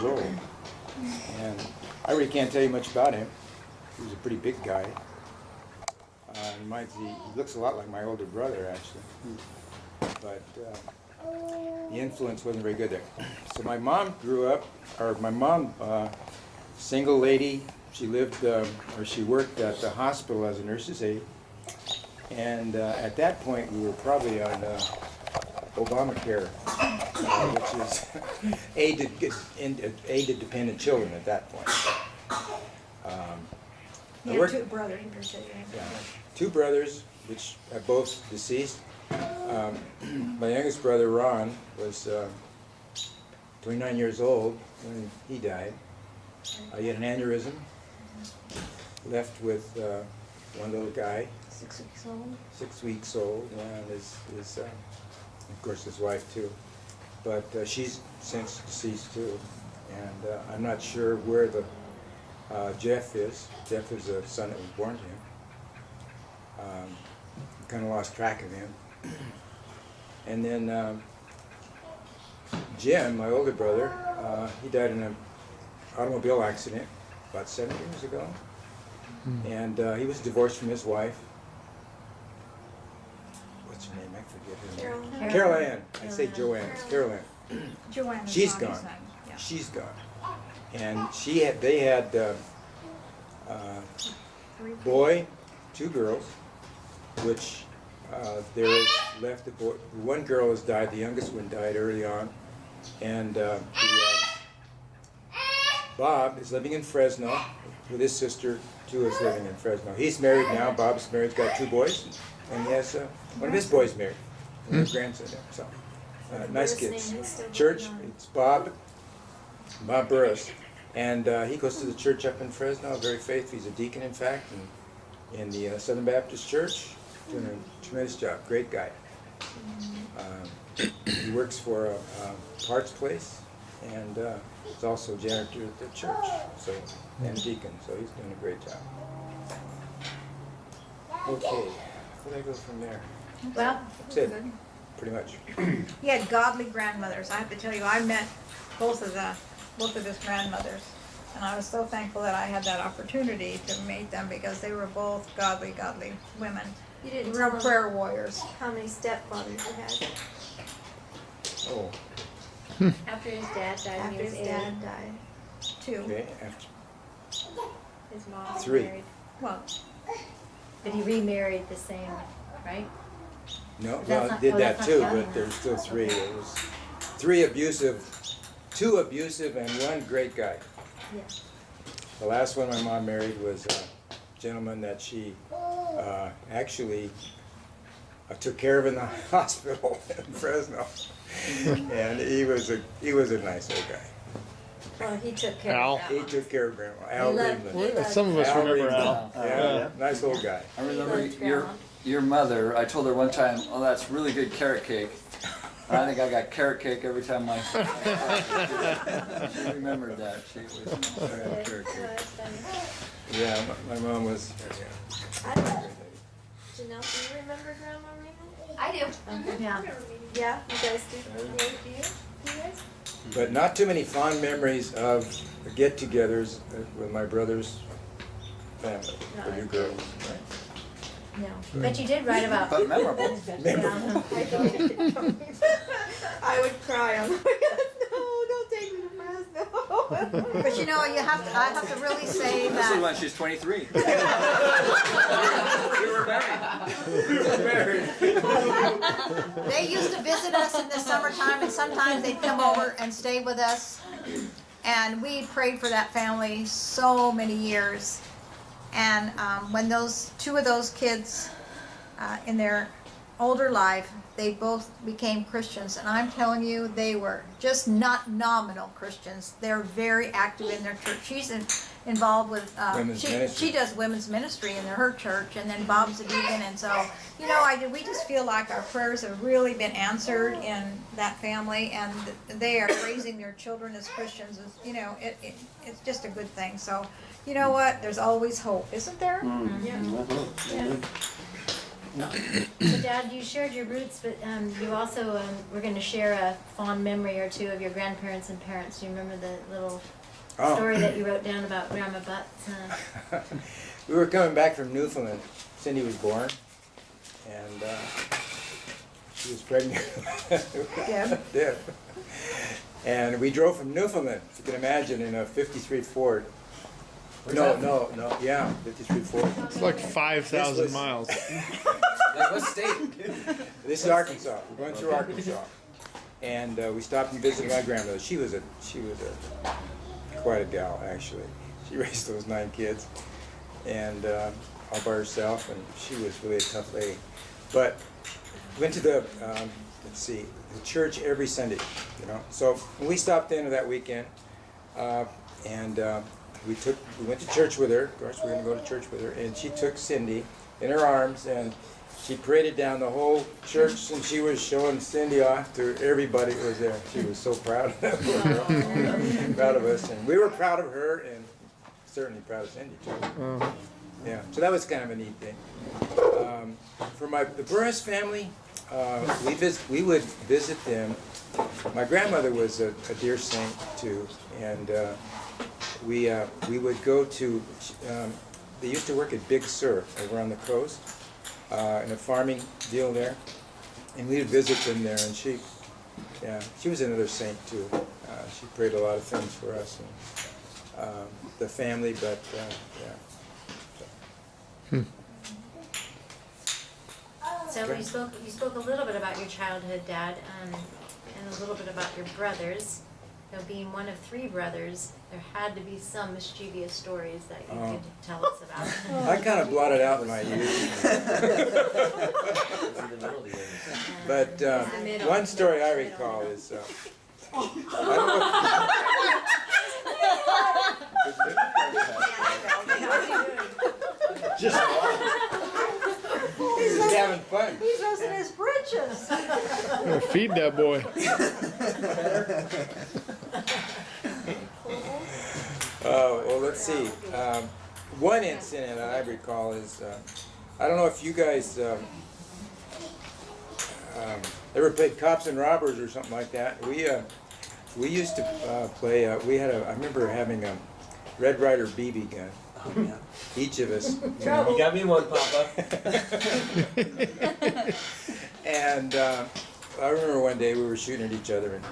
years old. And I really can't tell you much about him. He was a pretty big guy. He looks a lot like my older brother, actually. But the influence wasn't very good there. So my mom single lady, she lived, or she worked at the hospital as a nurse's aide. And at that point, we were probably on Obamacare, which is aid to dependent children at that point. He had two brothers, you said. Yeah, two brothers, which are both deceased. My youngest brother, Ron, was 29 years old when he died. He had an aneurysm, left with one little guy. 6 weeks old. 6 weeks old, yeah, and of course his wife too. But she's since deceased too. And I'm not sure where the Jeff is. Jeff is a son that was born to him. Kind of lost track of him. And then Jim, my older brother, he died in an automobile accident about 7 years ago. And he was divorced from his wife. What's her name? I forget her name. Carol Ann. I say Joanne. It's Carol Ann. Joanne is She's Bobby's gone. name. Yeah. She's gone. And they had boy, two girls, which there is left a boy. One girl has died. The youngest one died early on, and Bob is living in Fresno with his sister. Too is living in Fresno. He's married now. Bob's married. He's got two boys, and he has one of his boys married, and his grandson there. So nice kids. Church. It's Bob Burris. And he goes to the church up in Fresno, very faithful. He's a deacon, in fact, in the Southern Baptist Church, doing a tremendous job. Great guy. He works for a parts place, and he's also a janitor at the church, and a deacon, so he's doing a great job. Okay, where do I go from there? Well, That's it, pretty much. he had godly grandmothers. I have to tell you, I met both of his grandmothers, and I was so thankful that I had that opportunity to meet them because they were both godly women. You didn't Real tell him prayer warriors. how many stepfathers you had Oh, After his dad died, when after he was his 8, dad died. Two. okay, after his mom was 3. married. Well, But he remarried the same, right? No, That's well, not- did oh, that that's not too, counting but that. there's still 3. It was 3 abusive, 2 abusive, and 1 great guy. Yeah. The last one my mom married was a gentleman that she actually took care of in the hospital in Fresno, and he was a nice old guy. Well, he took care Al. of He Grandma. took care of Grandma, Al loved- Greenland. he Some of us Al remember Greenland. Al. Yeah, nice old guy. I remember Loved your Grandma. your mother. I told her one time, "Oh, that's really good carrot cake." And I think I got carrot cake every time I. She remembered that. She was. Carrot cake. Oh, that's funny. Yeah, my mom was. I don't know. Janelle, do you remember Grandma Raymond? I do. Yeah. Yeah, you guys do. Yeah, do you guys? But not too many fond memories of get-togethers with my brother's family, for you girls. No. But you did write about. But memorable. Memorable. I would cry on the way. No, don't take me to Fresno. but you know, I have to really say This is that when she's 23. We were married. they used to visit us in the summertime, and sometimes they'd come over and stay with us. And we prayed for that family so many years. And when those 2 of those kids in their older life, they both became Christians. And I'm telling you, they were just not nominal Christians. They're very active in their church. She's involved with, Women's ministry. she does women's ministry in her church, and then Bob's a deacon. And so, you know, we just feel like our prayers have really been answered in that family, and they are raising their children as Christians. You know, it's just a good thing. So, you know what? There's always hope, isn't there? Yeah. So Dad, you shared your roots, but you also were going to share a fond memory or two of your grandparents and parents. Do you remember the little Oh. story that you wrote down about Grandma Butts? We were coming back from Newfoundland. Cindy was born, and she was pregnant. Deb? Deb. And we drove from Newfoundland, if you can imagine, in a 53 Ford. No, yeah, 53 Ford. It's like 5,000 This was- miles. Like what state? This is Arkansas. We're going through Arkansas, and we stopped and visited my grandmother. She was quite a gal, actually. She raised those 9 kids, and all by herself, and she was really a tough lady. But went to the the church every Sunday, you know. So we stopped in that weekend, and we went to church with her. Of course, we were going to go to church with her, and she took Cindy in her arms, and she paraded down the whole church, and she was showing Cindy off to everybody that was there. She was so proud of that little girl, proud of us, and we were proud of her, and certainly proud of Cindy too. Yeah, so that was kind of a neat thing. For the Burris family, we would visit them. My grandmother was a dear saint too, and we would go to. They used to work at Big Sur over on the coast, in a farming deal there, and we would visit them there. And she was another saint too. She prayed a lot of things for us and the family, but yeah. So you spoke a little bit about your childhood, Dad, and a little bit about your brothers. Though being one of 3 brothers, there had to be some mischievous stories that you could tell us about. I kind of blotted out in my youth. But one story I recall is, Just he's having fun. He's losing his britches. Gotta feed that boy. Well, let's see. One incident I recall is, I don't know if you guys ever played Cops and Robbers or something like that. We used to play. I remember having a Red Ryder BB gun. Oh, yeah. Each of us. You got me one, Papa. And I remember one day we were shooting at each other and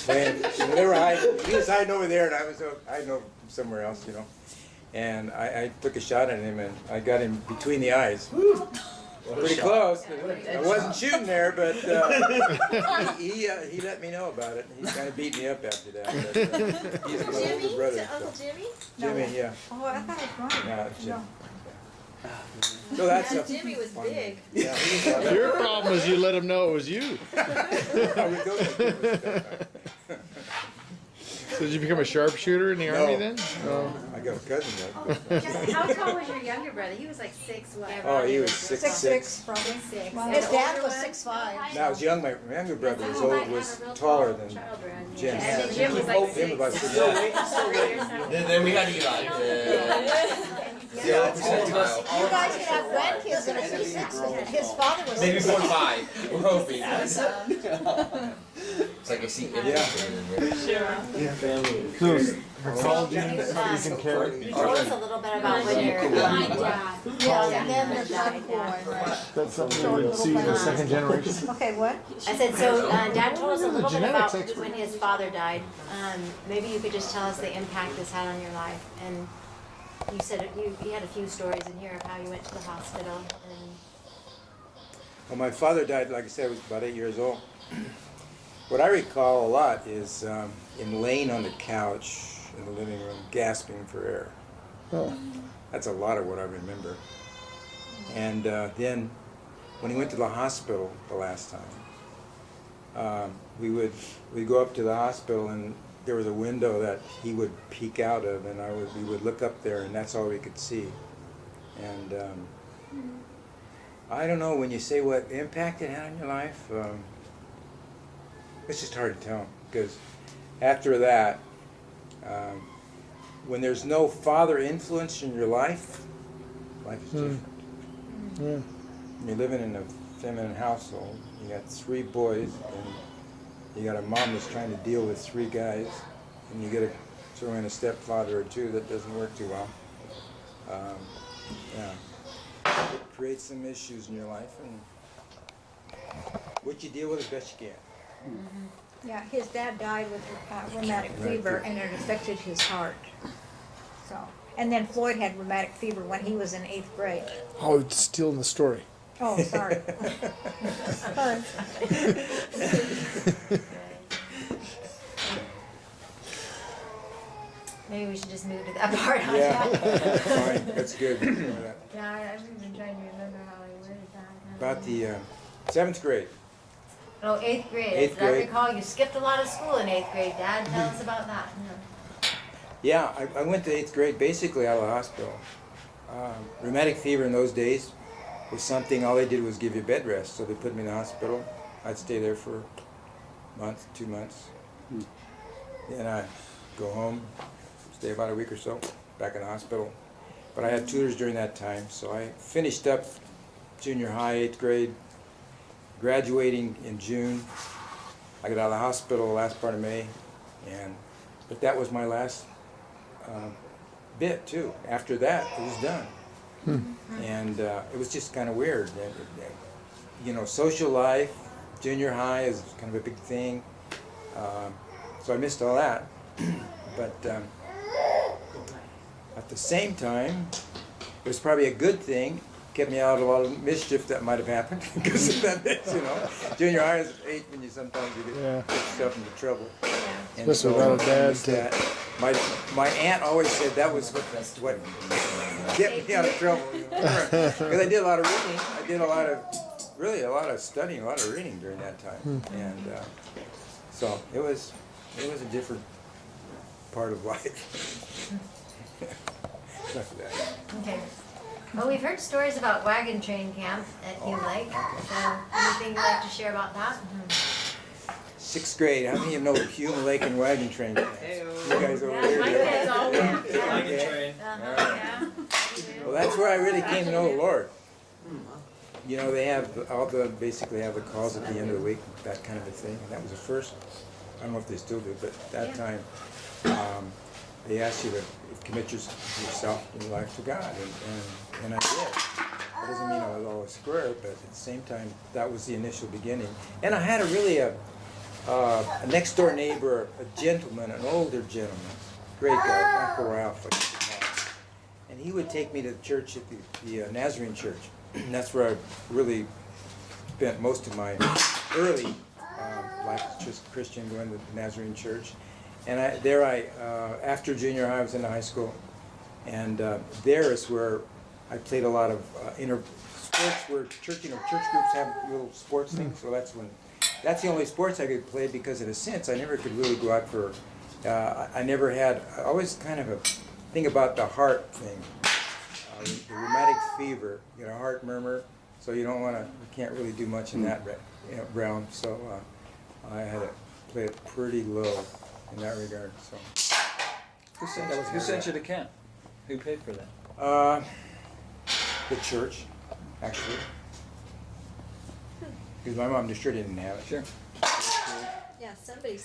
playing. They were hiding. He was hiding over there, and I was hiding over somewhere else, you know. And I took a shot at him, and I got him between the eyes. Pretty close. I wasn't shooting there, but he let me know about it. He kind of beat me up after that. But, he's my older brother. Uncle So. Jimmy? Jimmy, yeah. Oh, I thought it was Ronnie. No, it's Jim. So that's a Jimmy was fun big. one. Yeah, he was Your problem is you let him know it was you. I would go to So did you become a sharpshooter in the No. army then? Oh. I got a cousin though. How tall was your younger brother? He was like 6 what? Oh, he was 6'6". probably. 6'6". Well, his dad was 6'5". Now, my younger brother was taller than Jim. And then Jim was like Jim was 6. about Then we got to get out of here. Yeah, You guys could have grandkids that are 6'6". His father was Maybe 6'6". 4'5". We're hoping. It's like I see everything in there. Called you You told us a little bit about when your dad. Yeah, and then there's one boy, right? That's something you would see in the second generation. Okay, what? I said, so Dad told us a little bit about Genetics expert. when his father died. Maybe you could just tell us the impact this had on your life. And you said you had a few stories in here of how you went to the hospital. And Well, my father died, like I said, I was about 8 years old. What I recall a lot is him laying on the couch in the living room, gasping for air. Oh. That's a lot of what I remember. And then, when he went to the hospital the last time, we'd go up to the hospital, and there was a window that he would peek out of, and we would look up there, and that's all we could see. And I don't know, when you say what impact it had on your life, it's just hard to tell, because after that, when there's no father influence in your life is different. Yeah. when you're living in a feminine household, you got 3 boys, and you got a mom that's trying to deal with 3 guys, and you get to throw in a stepfather or 2, that doesn't work too well. Yeah, it creates some issues in your life, and what you deal with as best you can. Yeah, his dad died with rheumatic fever, and it affected his heart. So, and then Floyd had rheumatic fever when he was in 8th grade. Oh, it's stealing the story. Oh, sorry. Sorry. Maybe we should just move to that part. huh? Yeah, fine, that's good. Yeah, I've been trying to remember how I worded that. About the 7th grade. Oh, 8th grade. Eighth As I grade. recall, you skipped a lot of school in 8th grade. Dad, tell us about that. Yeah, I went to 8th grade basically out of the hospital. Rheumatic fever in those days was something, all they did was give you bed rest. So they put me in the hospital. I'd stay there for a month, 2 months. Then I'd go home, stay about a week or so, back in the hospital. But I had tutors during that time, so I finished up junior high, 8th grade, graduating in June. I got out of the hospital last part of May, but that was my last bit too. After that, it was done. And it was just kind of weird. You know, social life, junior high is kind of a big thing. So I missed all that. But at the same time, it was probably a good thing. Kept me out of a lot of mischief that might have happened because of that, you know. Junior high is age when you sometimes you get yourself into trouble. And Especially so without a I dad missed to- that. My aunt always said that was what kept me out of trouble. Because I did a lot of reading. I did a lot of studying, a lot of reading during that time. And so it was a different part of life. Enough of that. Okay. Well, we've heard stories about wagon train camp at Hume Lake. So, anything you'd like to share about that? 6th grade. How many of you know Hume Lake and Wagon Train? You guys over there? My yeah? kids all went. Wagon train. Yeah. Well, that's where I really came to know the Lord. You know, they have basically have the calls at the end of the week, that kind of a thing. And that was the first. I don't know if they still do, but at that time, they asked you to commit yourself and your life to God, and I did. That doesn't mean I was always square, but at the same time, that was the initial beginning. And I had a next door neighbor, a gentleman, an older gentleman, great guy, Uncle Ralph, like you call him. And he would take me to the church at the Nazarene church. And that's where I really spent most of my early life as just Christian, going to the Nazarene church. And after junior high, I was into high school, and there is where I played a lot of inter sports. Where church groups have little sports things. So that's the only sports I could play, because in a sense I never could really go out for. I always kind of a thing about the heart thing, the rheumatic fever, you know, heart murmur. So you can't really do much in that realm. So I had to play it pretty low in that regard. So Who sent you to camp? Who paid for that? the church, actually, because my mom just sure didn't have it. Sure. Yeah, somebody